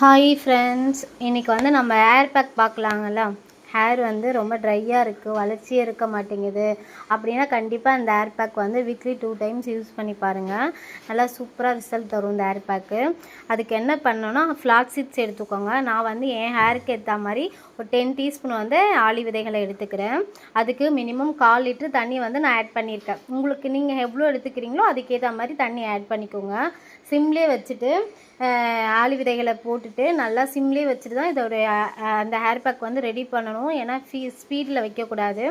Hi friends, இன்றைக்கி வந்து நம்ம ஹேர் பேக் பார்க்கலாங்களா. ஹேர் வந்து ரொம்ப ட்ரையாக இருக்குது, வளர்ச்சியே இருக்க மாட்டேங்குது அப்படின்னா கண்டிப்பாக இந்த ஹேர் பேக் வந்து வீக்லி 2 டைம்ஸ் யூஸ் பண்ணி பாருங்கள். நல்லா சூப்பராக ரிசல்ட் தரும் இந்த ஹேர் பேக்கு. அதுக்கு என்ன பண்ணணும்னா ஃப்ளாக்ஸ் சீட்ஸ் எடுத்துக்கோங்க. நான் வந்து என் ஹேருக்கு ஏற்ற மாதிரி ஒரு 10 டீஸ்பூன் வந்து ஆளி விதைகளை எடுத்துக்கிறேன். அதுக்கு மினிமம் 1/4 லிட்டர் தண்ணி வந்து நான் ஆட் பண்ணியிருக்கேன். உங்களுக்கு நீங்கள் எவ்வளோ எடுத்துக்கிறீங்களோ அதுக்கேற்ற மாதிரி தண்ணி ஆட் பண்ணிக்கோங்க. சிம்லேயே வச்சுட்டு ஆளி விதைகளை போட்டுட்டு நல்லா சிம்லேயே வச்சுட்டு தான் இதோடைய அந்த ஹேர் பேக் வந்து ரெடி பண்ணணும். ஏன்னா ஸ்பீடில் வைக்கக்கூடாது.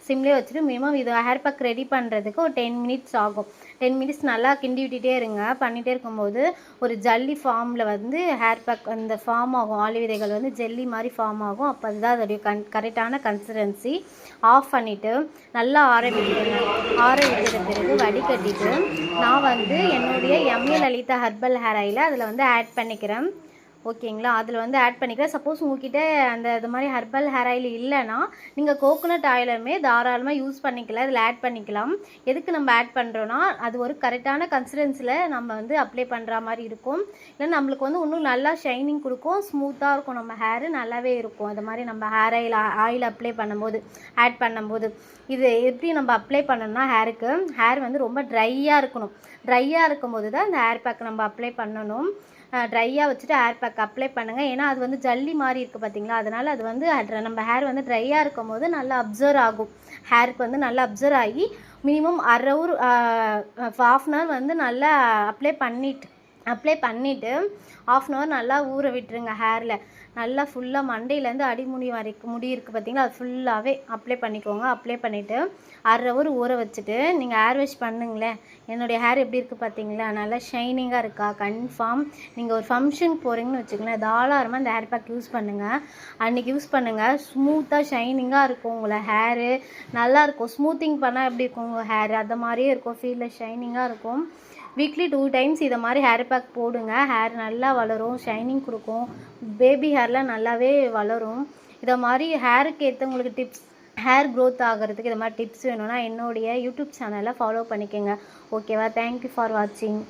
சிம்லேயே வச்சுட்டு மினிமம் இது ஹேர் பேக் ரெடி பண்ணுறதுக்கு ஒரு 10 மினிட்ஸ் ஆகும். 10 மினிட்ஸ் நல்லா கிண்டி விட்டுட்டே இருங்க. பண்ணிகிட்டே இருக்கும்போது ஒரு ஜல்லி ஃபார்மில் வந்து ஹேர் பேக் அந்த ஃபார்ம் ஆகும். ஆளி விதைகள் வந்து ஜெல்லி மாதிரி ஃபார்ம் ஆகும். அப்போ அதுதான் அதோடைய கரெக்டான கன்சிஸ்டன்சி. ஆஃப் பண்ணிவிட்டு நல்லா ஆற விட்டுடுங்க. ஆற விட்டுற பிறகு வடிகட்டிட்டு நான் வந்து என்னுடைய MA Lalitha herbal hair oil அதில் வந்து ஆட் பண்ணிக்கிறேன். ஓகேங்களா, அதில் வந்து ஆட் பண்ணிக்கிறேன். சப்போஸ் உங்கள்கிட்ட அந்த இது மாதிரி ஹெர்பல் ஹேர் ஆயில் இல்லைன்னா நீங்கள் கோகோனட் ஆயிலுமே தாராளமாக யூஸ் பண்ணிக்கலாம், இதில் ஆட் பண்ணிக்கலாம். எதுக்கு நம்ம ஆட் பண்ணுறோன்னா அது ஒரு கரெக்டான கன்சிஸ்டன்சியில் நம்ம வந்து அப்ளை பண்ணுற மாதிரி இருக்கும். இல்லை நம்மளுக்கு வந்து இன்னும் நல்லா ஷைனிங் கொடுக்கும், ஸ்மூத்தாக இருக்கும், நம்ம ஹேரு நல்லாவே இருக்கும். அது மாதிரி நம்ம ஹேர் ஆயில் அப்ளை பண்ணும்போது ஆட் பண்ணும்போது இது எப்படி நம்ம அப்ளை பண்ணணும்னா ஹேர் வந்து ரொம்ப ட்ரையாக இருக்கணும். ட்ரையாக இருக்கும்போது தான் இந்த ஹேர் பேக் நம்ம அப்ளை பண்ணணும். ட்ரையாக வச்சுட்டு ஹேர் பேக் அப்ளை பண்ணுங்கள். ஏன்னா அது வந்து ஜல்லி மாதிரி இருக்குது பார்த்தீங்களா, அதனால் அது வந்து நம்ம ஹேர் வந்து ட்ரையாக இருக்கும் போது நல்லா அப்சர்வ் ஆகும். ஹேருக்கு வந்து நல்லா அப்சர்வ் ஆகி மினிமம் ½ ஹவர் 1/2 hour வந்து நல்லா அப்ளை பண்ணிவிட்டு ½ hour நல்லா ஊற விட்டுருங்க. ஹேரில் நல்லா ஃபுல்லாக மண்டையிலேருந்து அடிமுடி வரைக்கும் முடி இருக்குது பார்த்தீங்களா, அது ஃபுல்லாகவே அப்ளை பண்ணிக்கோங்க. அப்ளை பண்ணிவிட்டு ½ hour ஊற வச்சுட்டு நீங்கள் ஹேர் வாஷ் பண்ணுங்களேன். என்னுடைய ஹேர் எப்படி இருக்குது பார்த்தீங்களா, நல்லா ஷைனிங்காக இருக்கா. கன்ஃபார்ம் நீங்கள் ஒரு ஃபங்க்ஷனுக்கு போகிறீங்கன்னு வச்சுக்கோங்களேன், தாராளமாக இந்த ஹேர் பேக் யூஸ் பண்ணுங்கள். அன்றைக்கி யூஸ் பண்ணுங்கள், ஸ்மூத்தாக ஷைனிங்காக இருக்கும். உங்களை ஹேரு நல்லாயிருக்கும். ஸ்மூத்திங் பண்ணால் எப்படி இருக்கும் உங்கள் ஹேர், அந்த மாதிரியே இருக்கும். ஃபீலில் ஷைனிங்காக இருக்கும். வீக்லி 2 டைம்ஸ் இதை மாதிரி ஹேர் பேக் போடுங்க. ஹேர் நல்லா வளரும், ஷைனிங் கொடுக்கும். பேபி ஹேர்லாம் நல்லாவே வளரும். இதை மாதிரி ஹேருக்கு ஏற்றவங்களுக்கு டிப்ஸ், ஹேர் க்ரோத் ஆகிறதுக்கு இது மாதிரி டிப்ஸ் வேணும்னா என்னுடைய யூடியூப் சேனலை ஃபாலோ பண்ணிக்கோங்க. ஓகேவா? தேங்க்யூ ஃபார் வாட்சிங்.